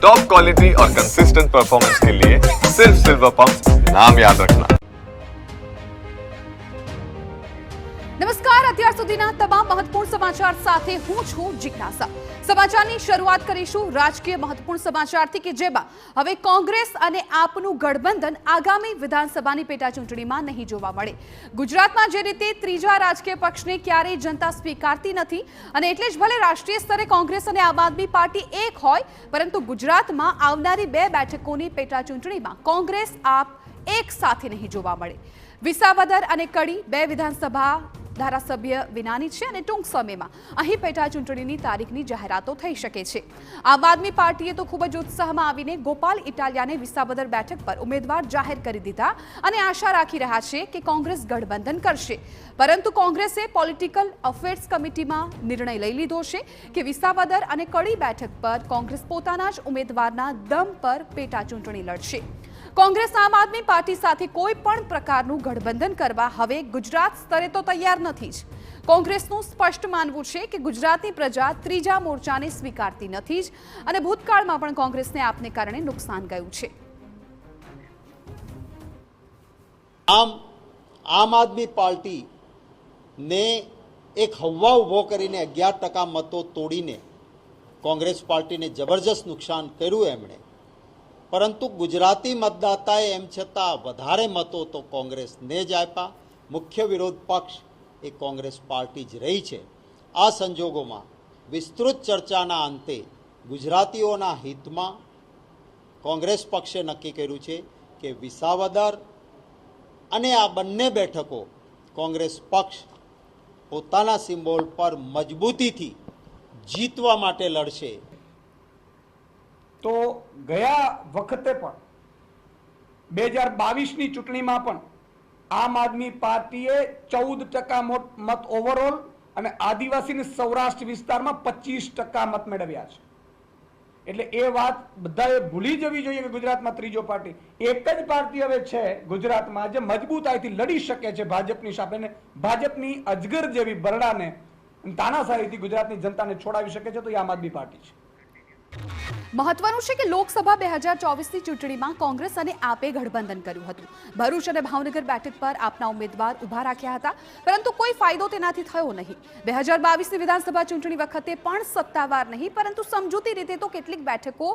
Top quality और consistent performance के लिए सिर्फ सिल्वर पंप नाम याद रखना। નમસ્કાર, અત્યાર સુધીના તમામ મહત્વપૂર્ણ સમાચાર સાથે હું છું જિજ્ઞાસા। સમાચારની શરૂઆત કરીશું રાજકીય મહત્વપૂર્ણ સમાચારથી કે જેમાં હવે કોંગ્રેસ અને આપનું ગઠબંધન આગામી વિધાનસભાની પેટા ચૂંટણીમાં નહીં જોવા મળે। ગુજરાતમાં જે રીતે ત્રીજા રાજકીય પક્ષને ક્યારેય જનતા સ્વીકારતી નથી અને એટલે જ ભલે રાષ્ટ્રીય સ્તરે કોંગ્રેસ અને આમ આદમી પાર્ટી એક હોય, પરંતુ ગુજરાતમાં આવનારી 2 બેઠકોની પેટા ચૂંટણીમાં કોંગ્રેસ આપ એક સાથે નહીં જોવા મળે। વિસાવદર અને કડી 2 વિધાનસભા ધારાસભ્ય વિનાની છે અને ટૂંક સમયમાં અહીં પેટા ચૂંટણીની તારીખની જાહેરાતો થઈ શકે છે। આમ આદમી પાર્ટીએ તો ખૂબ જ ઉત્સાહમાં આવીને ગોપાલ ઇટાલિયાને વિસાવદર બેઠક પર ઉમેદવાર જાહેર કરી દીધા અને આશા રાખી રહ્યા છે કે કોંગ્રેસ ગઠબંધન કરશે, પરંતુ કોંગ્રેસે પોલિટિકલ અફેર્સ કમિટીમાં નિર્ણય લઈ લીધો છે કે વિસાવદર અને કડી બેઠક પર કોંગ્રેસ પોતાના જ ઉમેદવારના દમ પર પેટા ચૂંટણી લડશે। કોંગ્રેસ આમ આદમી પાર્ટી સાથે કોઈ પણ પ્રકારનું ગઠબંધન કરવા હવે ગુજરાત સ્તરે તો તૈયાર નથી જ। કોંગ્રેસનું સ્પષ્ટ માનવું છે કે ગુજરાતની પ્રજા ત્રીજા મોરચાને સ્વીકારતી નથી જ અને ભૂતકાળમાં પણ કોંગ્રેસને આપને કારણે નુકસાન ગયું છે। આમ આદમી પાર્ટી ને એક હવા ઉભો કરીને 11% મતો તોડીને કોંગ્રેસ પાર્ટીને જબરજસ્ત નુકસાન કર્યું એમણે, પરંતુ ગુજરાતી મતદાતાએ એમ છતાં વધારે મતો તો કોંગ્રેસને જ આપ્યા। મુખ્ય વિરોધ પક્ષ એ કોંગ્રેસ પાર્ટી જ રહી છે। આ સંજોગોમાં વિસ્તૃત ચર્ચાના અંતે ગુજરાતીઓના હિતમાં કોંગ્રેસ પક્ષે નક્કી કર્યું છે કે વિસાવદર અને આ બંને બેઠકો કોંગ્રેસ પક્ષ પોતાના સિમ્બોલ પર મજબૂતીથી જીતવા માટે લડશે। તો ગયા વખતે પણ 2022ની ચૂંટણીમાં પણ આમ આદમી પાર્ટીએ 14% મત ઓવરઓલ અને આદિવાસી અને સૌરાષ્ટ્ર વિસ્તારમાં 25% મત મેળવ્યા છે। એટલે એ વાત બધાએ ભૂલી જવી જોઈએ કે ગુજરાતમાં ત્રીજો પાર્ટી એક જ પાર્ટી હવે છે ગુજરાતમાં જે મજબૂતાઈથી લડી શકે છે ભાજપની સામે, ભાજપની અજગર જેવી બરડાને તાનાશાહીથી ગુજરાતની જનતાને છોડાવી શકે છે, તો એ આમ આદમી પાર્ટી છે। મહત્વનું છે કે લોકસભા 2024ની ચૂંટણીમાં કોંગ્રેસ અને આપે ગઠબંધન કર્યું હતું। ભરૂચ અને ભાવનગર બેઠક પર આપના ઉમેદવાર ઉભા રાખ્યા હતા, પરંતુ કોઈ ફાયદો તેનાથી થયો નહીં। 2022ની વિધાનસભા ચૂંટણી વખતે પણ સત્તાવાર નહીં, પરંતુ સમજૂતી રીતે તો કેટલીક બેઠકો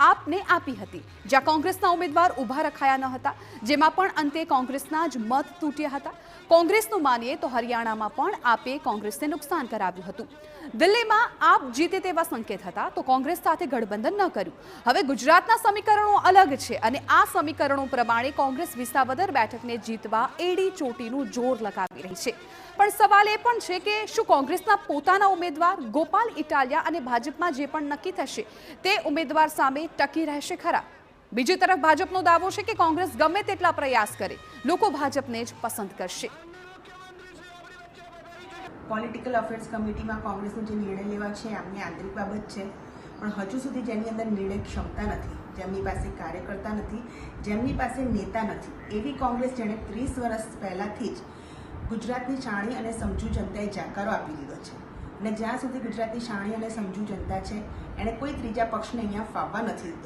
આપને આપી હતી જ્યાં કોંગ્રેસના ઉમેદવાર ઉભા રખાયા ન હતા, જેમાં પણ અંતે કોંગ્રેસના જ મત તૂટ્યા હતા। કોંગ્રેસનું માનીએ તો હરિયાણામાં પણ આપે કોંગ્રેસને નુકસાન કરાવ્યું હતું। દિલ્હીમાં આપ જીતે તેવા સંકેત હતા તો કોંગ્રેસ સાથે ગઠબંધન ન કર્યું। હવે ગુજરાતના સમીકરણો અલગ છે અને આ સમીકરણો પ્રમાણે કોંગ્રેસ વિસાવદર બેઠકને જીતવા એડી ચોટીનું જોર લગાવી રહી છે। પણ સવાલ એ પણ છે કે શું કોંગ્રેસના પોતાના ઉમેદવાર ગોપાલ ઇટાલિયા અને ભાજપમાં જે પણ નક્કી થશે તે ઉમેદવાર સામે ટકી રહેશે ખરા? બીજી તરફ ભાજપનો દાવો છે કે કોંગ્રેસ ગમે તેટલા પ્રયાસ કરે, લોકો ભાજપને જ પસંદ કરશે। પોલિટિકલ અફેર્સ કમિટીમાં કોંગ્રેસનો જે નિર્ણય લેવા છે આમની આંતરિક બાબત છે, પણ હજુ સુધી જેની અંદર નિર્ણય ક્ષમતા નથી, જેમની પાસે કાર્યકર્તા નથી, જેમની પાસે નેતા નથી, એવી કોંગ્રેસ જેણે 30 વર્ષ પહેલાંથી જ ગુજરાતની શાણી અને સમજુ જનતાએ જાકારો આપી દીધો છે અને જ્યાં સુધી ગુજરાતની શાણી અને સમજુ જનતા છે એણે કોઈ ત્રીજા પક્ષને અહીંયા ફાવવા નથી દીધો।